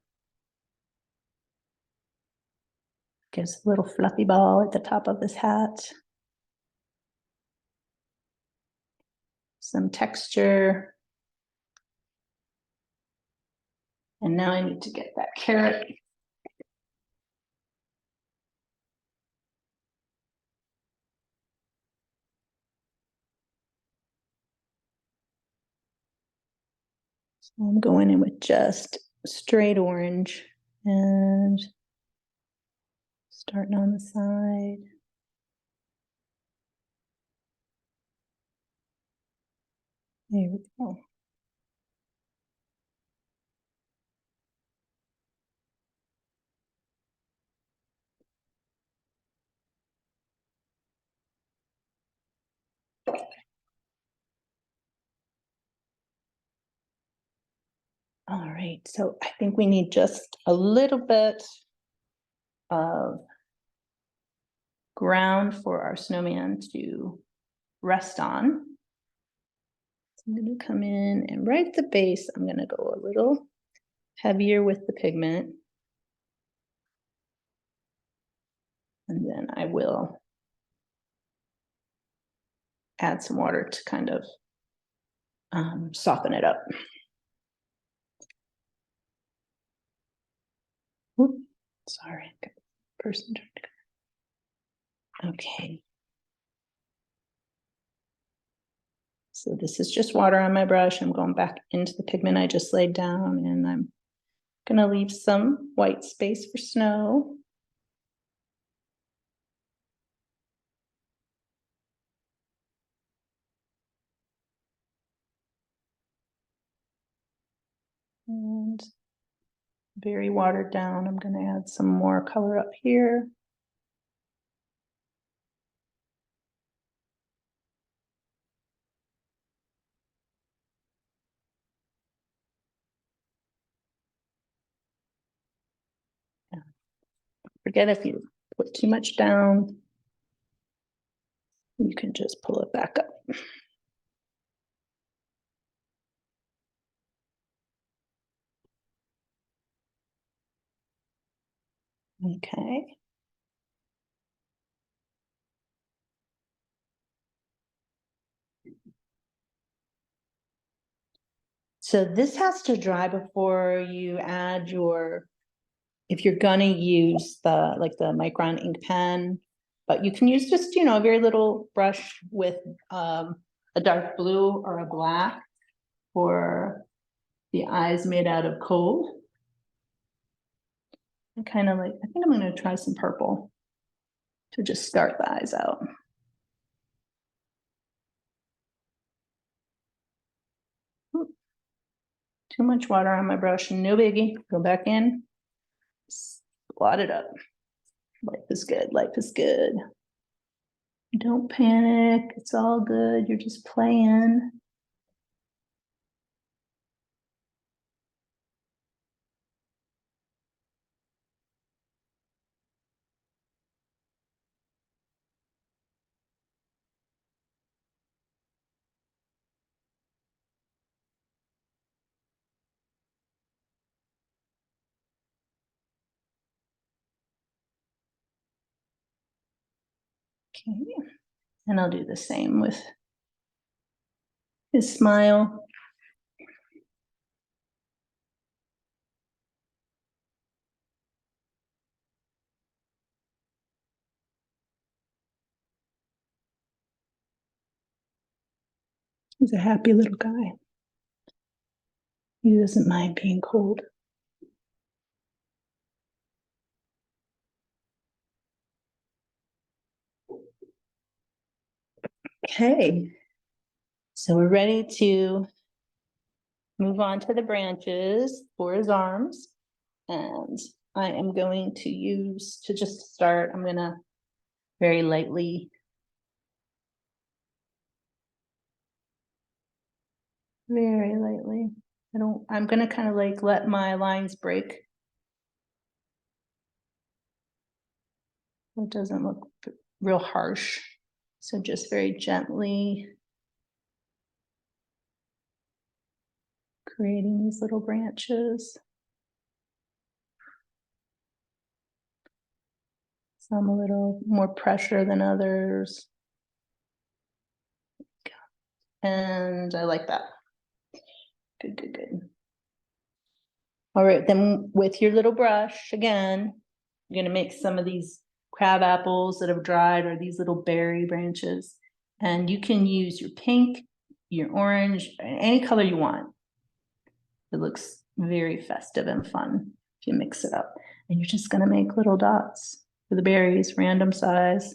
gives a little fluffy ball at the top of this hat. Some texture. And now I need to get that carrot. So I'm going in with just straight orange and starting on the side. There we go. All right, so I think we need just a little bit of ground for our snowman to rest on. So I'm going to come in and right at the base, I'm going to go a little heavier with the pigment. And then I will add some water to kind of soften it up. Oop, sorry, person. Okay. So this is just water on my brush. I'm going back into the pigment I just laid down, and I'm gonna leave some white space for snow. And very watered down. I'm gonna add some more color up here. Forget if you put too much down, you can just pull it back up. Okay. So this has to dry before you add your, if you're gonna use the, like the Micron ink pen, but you can use just, a very little brush with a dark blue or a black for the eyes made out of coal. I think I'm gonna try some purple to just start the eyes out. Too much water on my brush, no biggie. Go back in, blot it up. Life is good, life is good. Don't panic, it's all good, you're just playing. Okay, and I'll do the same with his smile. He's a happy little guy. He doesn't mind being cold. Okay, so we're ready to move on to the branches for his arms. And I am going to use, to just start, I'm gonna very lightly I'm gonna kind of like let my lines break. It doesn't look real harsh. So just very gently creating these little branches. Some a little more pressure than others. And I like that. Good, good, good. All right, then with your little brush, again, you're gonna make some of these crab apples that have dried or these little berry branches. And you can use your pink, your orange, any color you want. It looks very festive and fun if you mix it up. And you're just gonna make little dots for the berries, random size.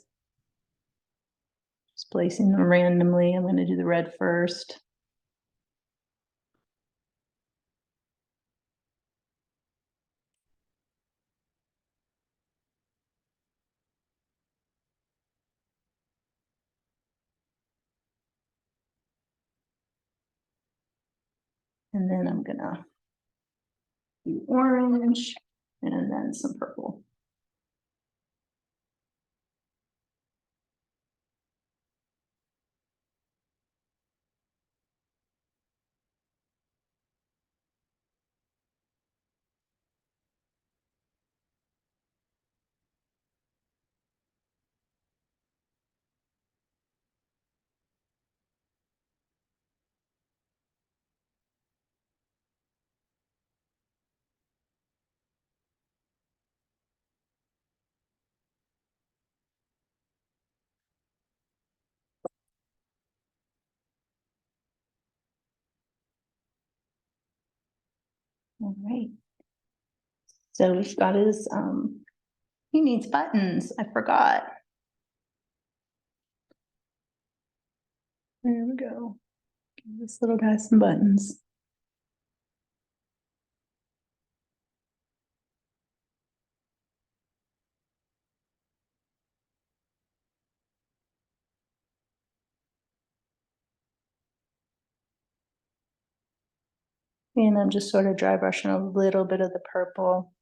Just placing them randomly. I'm gonna do the red first. And then I'm gonna do orange and then some purple. All right. So we've got his, he needs buttons. I forgot. There we go. Give this little guy some buttons. And I'm just sort of dry brushing a little bit of the purple.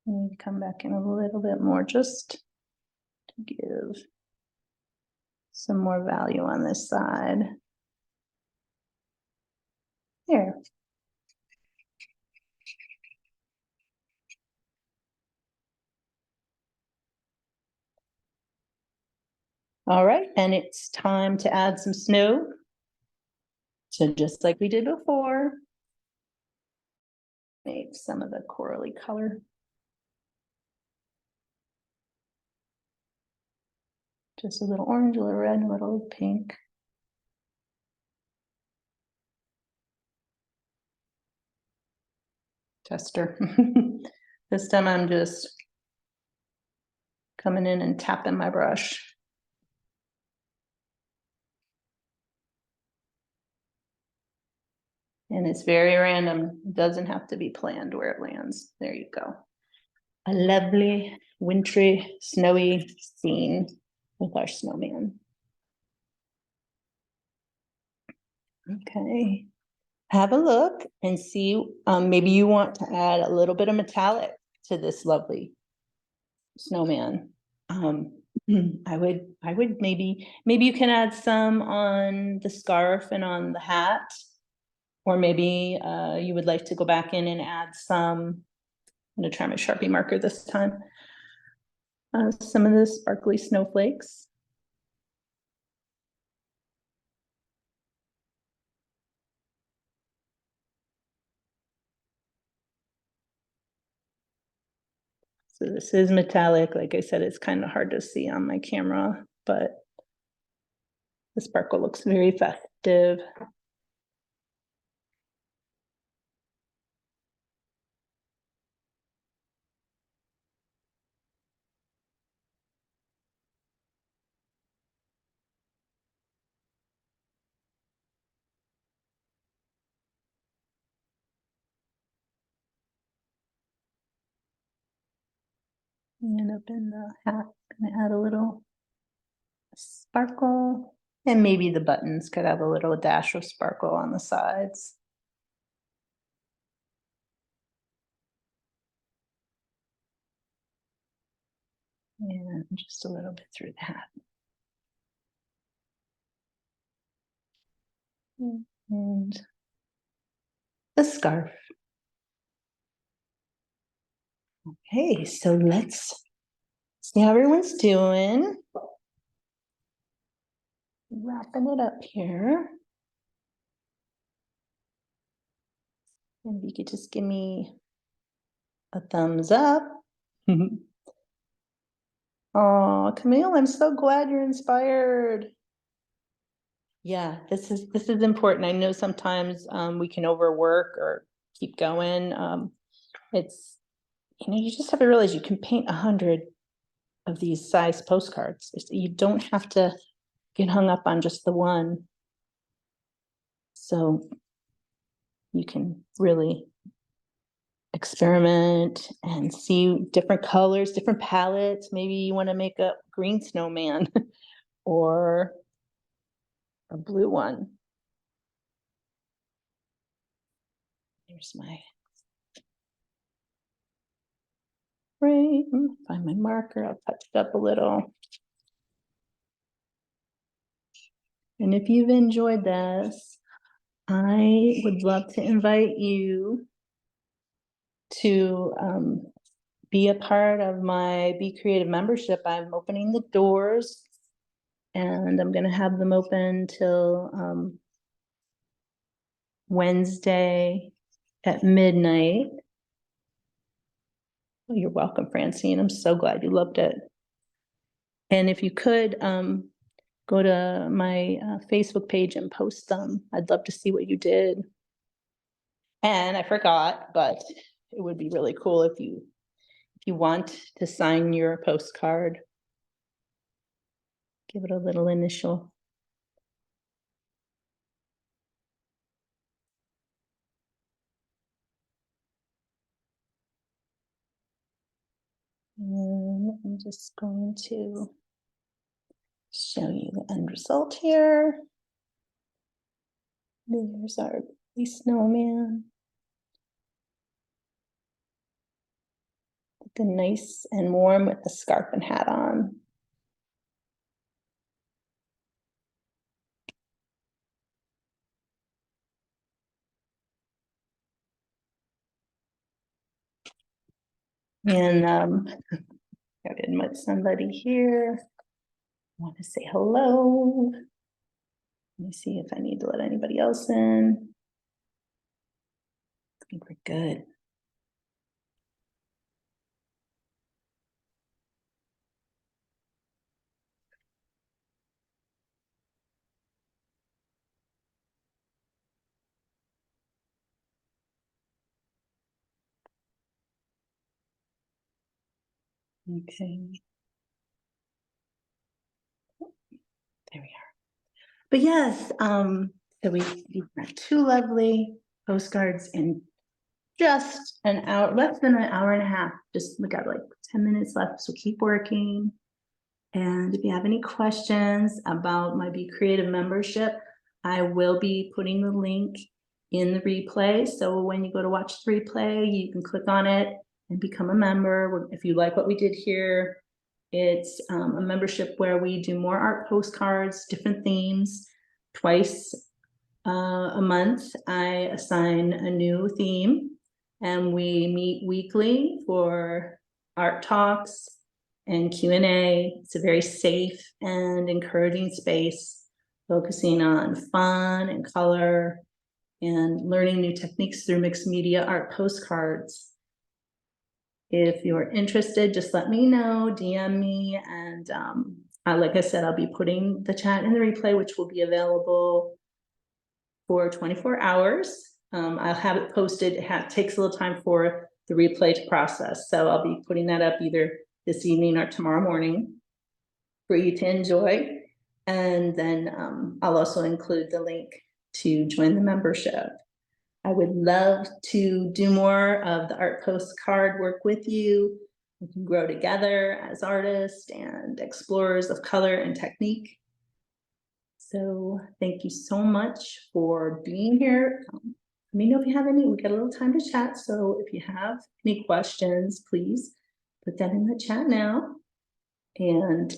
And come back in a little bit more just to give some more value on this side. There. All right, and it's time to add some snow. So just like we did before, make some of the corally color. Just a little orange, a little red, a little pink. Tester. This time I'm just coming in and tapping my brush. And it's very random. It doesn't have to be planned where it lands. There you go. A lovely, wintry, snowy scene with our snowman. Okay. Have a look and see, maybe you want to add a little bit of metallic to this lovely snowman. I would maybe you can add some on the scarf and on the hat, or maybe you would like to go back in and add some. I'm gonna try my Sharpie marker this time. Some of the sparkly snowflakes. So this is metallic. Like I said, it's kind of hard to see on my camera, but the sparkle looks very festive. And up in the hat, gonna add a little sparkle, and maybe the buttons could have a little dash of sparkle on the sides. And just a little bit through the hat. And the scarf. Okay, so let's see how everyone's doing. Wrapping it up here. And if you could just give me a thumbs up. Oh, Camille, I'm so glad you're inspired. Yeah, this is important. I know sometimes we can overwork or keep going. It's, you just have to realize you can paint 100 of these size postcards. You don't have to get hung up on just the one. So you can really experiment and see different colors, different palettes. Maybe you want to make a green snowman or a blue one. Here's my frame. Find my marker. I'll touch it up a little. And if you've enjoyed this, I would love to invite you to be a part of my Be Creative membership. I'm opening the doors and I'm going to have them open till Wednesday at midnight. Oh, you're welcome, Francine. I'm so glad you loved it. And if you could go to my Facebook page and post them. I'd love to see what you did. And I forgot, but it would be really cool if you want to sign your postcard. Give it a little initial. And I'm just going to show you the end result here. There's our snowman. Looking nice and warm with the scarf and hat on. And I did met somebody here. I want to say hello. Let me see if I need to let anybody else in. I think we're good. Okay. There we are. But yes, so we've got 2 lovely postcards in just an hour, less than an hour and a half. Just we got like 10 minutes left, so keep working. And if you have any questions about my Be Creative membership, I will be putting the link in the replay. So when you go to watch the replay, you can click on it and become a member. If you like what we did here, it's a membership where we do more art postcards, different themes. Twice a month, I assign a new theme, and we meet weekly for art talks and Q&A. It's a very safe and encouraging space, focusing on fun and color and learning new techniques through mixed media art postcards. If you're interested, just let me know, DM me, and like I said, I'll be putting the chat in the replay, which will be available for 24 hours. I'll have it posted. It takes a little time for the replay to process, so I'll be putting that up either this evening or tomorrow morning for you to enjoy. And then I'll also include the link to join the membership. I would love to do more of the art postcard work with you. We can grow together as artists and explorers of color and technique. So thank you so much for being here. Let me know if you have any. We got a little time to chat. So if you have any questions, please put that in the chat now. And